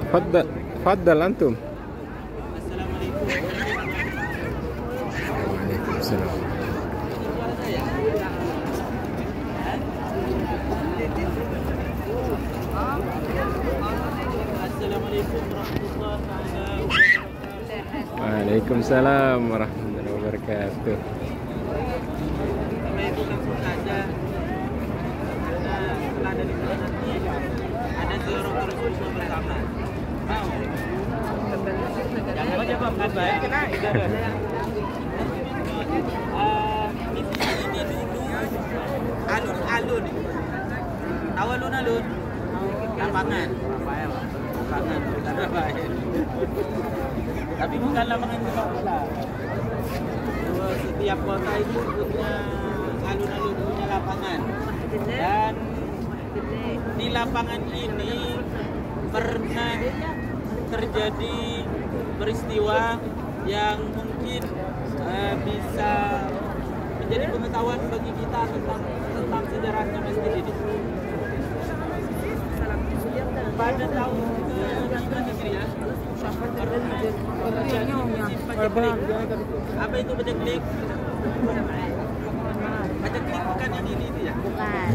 تفضل تفضل أنتم. السلام عليكم. وعليكم السلام. Assalamualaikum warahmatullahi wabarakatuh. Waalaikumsalam warahmatullahi wabarakatuh. Bapak Ibu langsung saja, karena setelah dari sana nanti ada ziarah ke Rasulullah bersama. Mau? Jangan aja Pak, baik kena ibadah. Di sini dulu alun-alun. Tahu alun-alun? Lapangan. Lapangan, bukan lapangan. Tapi bukan lapangan sepak bola. Setiap kota itu punya alun-alun, punya lapangan. Dan di lapangan ini pernah terjadi peristiwa yang mungkin bisa menjadi pengetahuan bagi kita tentang sejarahnya masjid ini. Pada tahun ya, apa itu paceklik? Paceklik bukan yang ini ya? Bukan.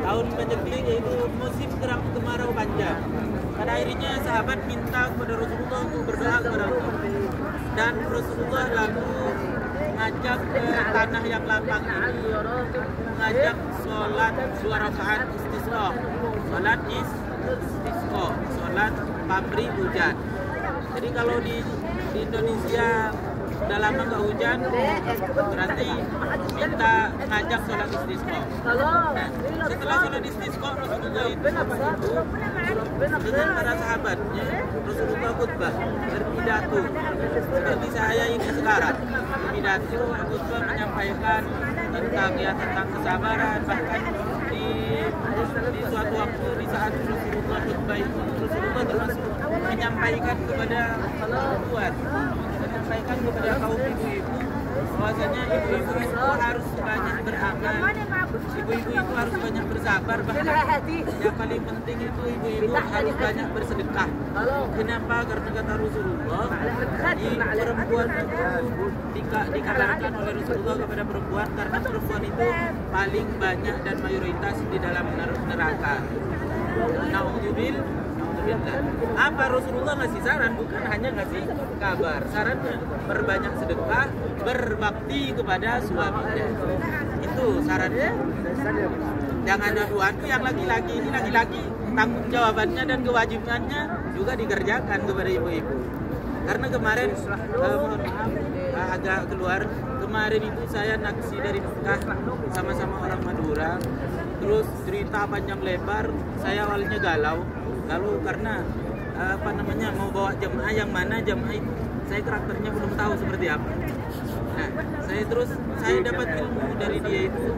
Tahun paceklik yaitu musim kemarau panjang. Pada akhirnya sahabat minta kepada Rasulullah untuk berdoa kepada Allah. Dan Rasulullah lalu mengajak ke tanah yang lapang ini, mengajak sholat 2 rakaat istisqa. Sholat istisqa, sholat pabri hujan. Jadi kalau di Indonesia udah lama nggak hujan, berarti kita ngajak sholat istisqa. Nah, setelah sholat istisqa, Rasulullah itu dengan para sahabatnya, Rasulullah khutbah, berpidato seperti saya ini sekarang. Berpidato, khutbah menyampaikan tentang kesabaran. Bahkan di suatu waktu di saat Rasulullah khutbah itu, Rasulullah termasuk menyampaikan kepada perempuan, menyampaikan kepada kaum ibu-ibu bahwasanya ibu-ibu itu harus banyak beramal, ibu-ibu itu harus banyak bersabar, bahkan yang paling penting itu ibu-ibu harus banyak bersedekah. Kenapa? Karena kata Rasulullah, di perempuan itu dikatakan oleh Rasulullah kepada perempuan karena perempuan itu paling banyak dan mayoritas di dalam neraka. Naudzubillah. Apa Rasulullah ngasih saran? Bukan hanya ngasih kabar. Sarannya berbanyak sedekah, berbakti kepada suaminya. Itu sarannya. Jangan adu-adu yang laki-laki ini laki-laki tanggung jawabannya dan kewajibannya juga dikerjakan kepada ibu-ibu. Karena kemarin mohon maaf agak keluar. Kemarin itu saya naksi dari Mekah sama-sama orang Madura. Terus cerita panjang lebar, saya awalnya galau karena mau bawa jemaah yang mana jemaah itu saya karakternya belum tahu seperti apa. Nah, saya dapat ilmu dari dia itu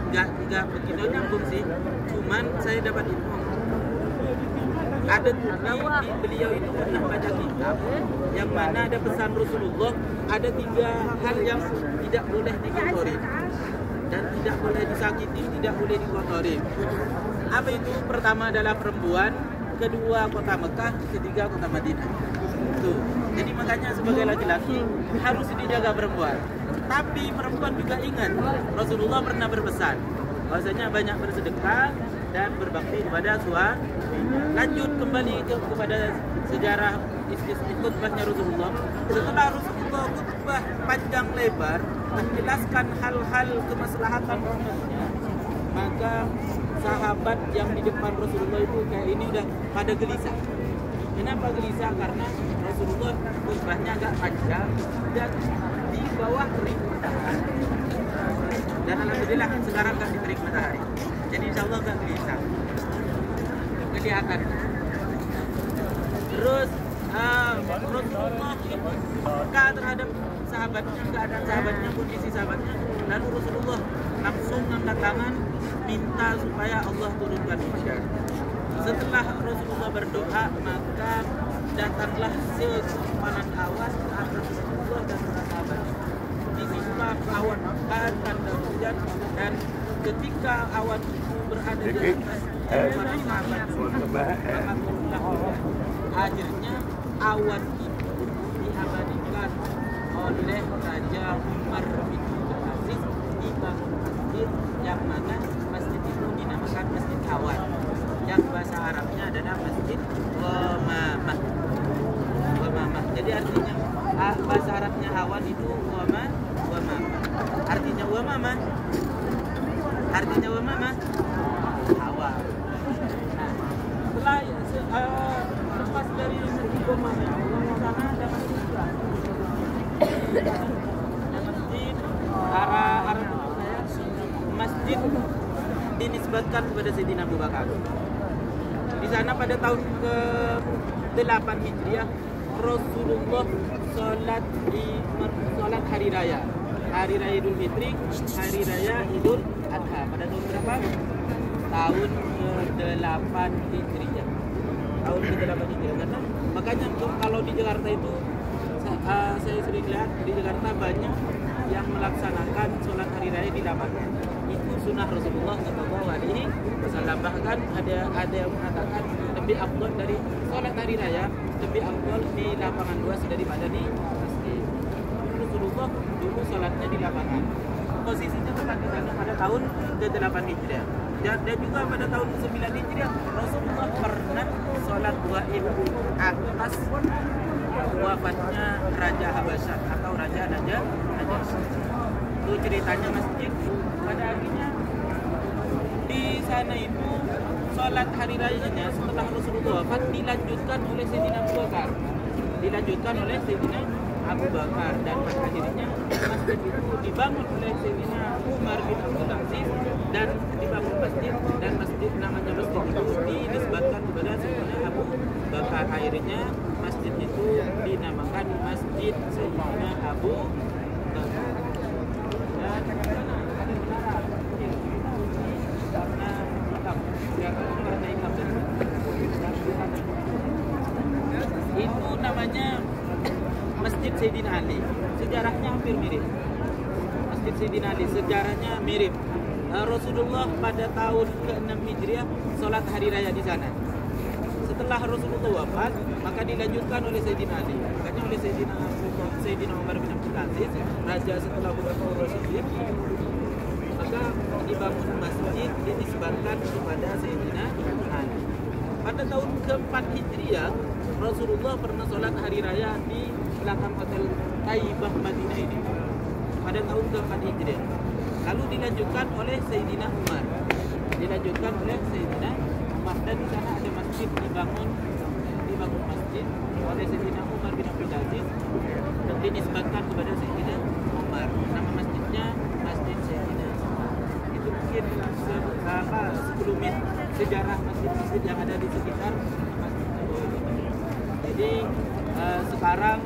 nggak begitu nyambung sih, cuman saya dapat ilmu. Ada beliau itu pernah baca kitab yang mana ada pesan Rasulullah, ada 3 hal yang tidak boleh dikotori dan tidak boleh disakiti, tidak boleh dikotori. Apa itu? Pertama adalah perempuan, kedua kota Mekah, ketiga kota Madinah. Tuh. Jadi makanya sebagai laki-laki harus dijaga perempuan. Tapi perempuan juga ingat, Rasulullah pernah berpesan bahwasanya banyak bersedekah dan berbakti kepada suami. Lanjut kembali kepada sejarah khutbahnya Rasulullah. Setelah Rasulullah khutbah panjang lebar menjelaskan hal-hal kemaslahatan umatnya, maka sahabat yang di depan Rasulullah itu kayak ini udah pada gelisah. Kenapa gelisah? Karena Rasulullah khutbahnya agak panjang dan di bawah terik matahari. Dan alhamdulillah sekarang nggak di terik matahari. Jadi insya Allah nggak gelisah. Kelihatan. Terus Rasulullah itu peka terhadap sahabatnya, keadaan sahabatnya, kondisi sahabatnya. Lalu Rasulullah langsung angkat tangan minta supaya Allah turunkan hujan. Setelah Rasulullah berdoa, maka datanglah sekempalan awan ke atas Rasulullah dan para sahabat. Ditimpa awan pekat tanda hujan, dan ketika awan itu berada di atas para sahabat, maka awan itu diabadikan oleh Raja Umar bin Abdul Aziz di bangun masjid yang mana masjid itu dinamakan Masjid Awan, yang bahasa Arabnya adalah Masjid Wamamah. Wamamah. Jadi artinya bahasa Arabnya awan itu wamamah. Artinya wamamah. Artinya wamamah awan. Nah, setelah lepas dari Masjid Wamamah, sana ada masjid juga. Ada masjid arah masjid dinisbatkan kepada Sayyidina Abu Bakar. Di sana pada tahun ke-8 Hijriah Rasulullah sholat hari raya Idul Fitri, hari raya Idul Adha pada tahun berapa? Tahun ke-8 Hijriah. Tahun ke-8 Hijriah. Karena makanya kalau di Jakarta itu saya sering lihat di Jakarta banyak yang melaksanakan sholat hari raya di lapangan. Itu sunnah Rasulullah SAW. Bahkan ada yang mengatakan lebih afdal dari sholat hari raya, lebih afdal di lapangan luas daripada di masjid. Rasulullah dulu sholatnya di lapangan. Posisinya tepat di sana pada tahun ke-8 Hijriah. Dan juga pada tahun ke-9 Hijriah Rasulullah pernah sholat gaib atas wafatnya Raja Habasyah atau Raja Najasyi. Itu ceritanya masjid. Pada akhirnya di sana itu sholat hari rayanya setelah Rasulullah wafat dilanjutkan oleh Sayyidina Abu Bakar. Dan pada akhirnya masjid itu dibangun oleh Sayyidina Umar bin Abdul Aziz dan dibangun masjid, dan masjid namanya masjid itu dinisbatkan kepada Sayyidina Abu Bakar. Akhirnya masjid itu dinamakan Masjid Sayyidina Abu Bakar. Dan ada menara kecil karena hitam, itu namanya Masjid Sayyidina Ali. Sejarahnya hampir mirip. Masjid Sayyidina Ali sejarahnya mirip. Rasulullah pada tahun ke-6 Hijriah sholat hari raya di sana. Setelah Rasulullah wafat, maka dilanjutkan oleh Sayyidina Ali. Makanya oleh Sayyidina Umar bin Abdul Aziz, raja setelah Abu Bakar Rasyid, maka dibangun masjid dinisbatkan kepada Sayyidina Ali. Pada tahun ke-4 Hijriah, Rasulullah pernah sholat hari raya di belakang hotel Taibah Madinah ini. Pada tahun ke-4 Hijriah. Lalu dilanjutkan oleh Sayyidina Umar. Dan di sana ada masjid dibangun masjid oleh Sayyidina Umar bin Abdul Aziz dan dinisbatkan kepada Sayyidina Umar. Nama masjidnya Masjid Sayyidina Umar. Itu mungkin sebelumnya sejarah masjid-masjid yang ada di sekitar masjid Nabawi. Jadi sekarang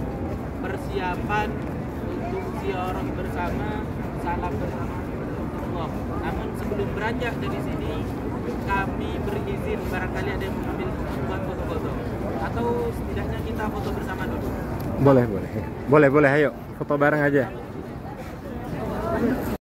persiapan untuk ziarah bersama, salam bersama Allah. Namun sebelum beranjak dari sini, kami berizin barangkali ada yang mengambil buat foto-foto, atau setidaknya kita foto bersama dulu. Boleh, ayo foto bareng aja.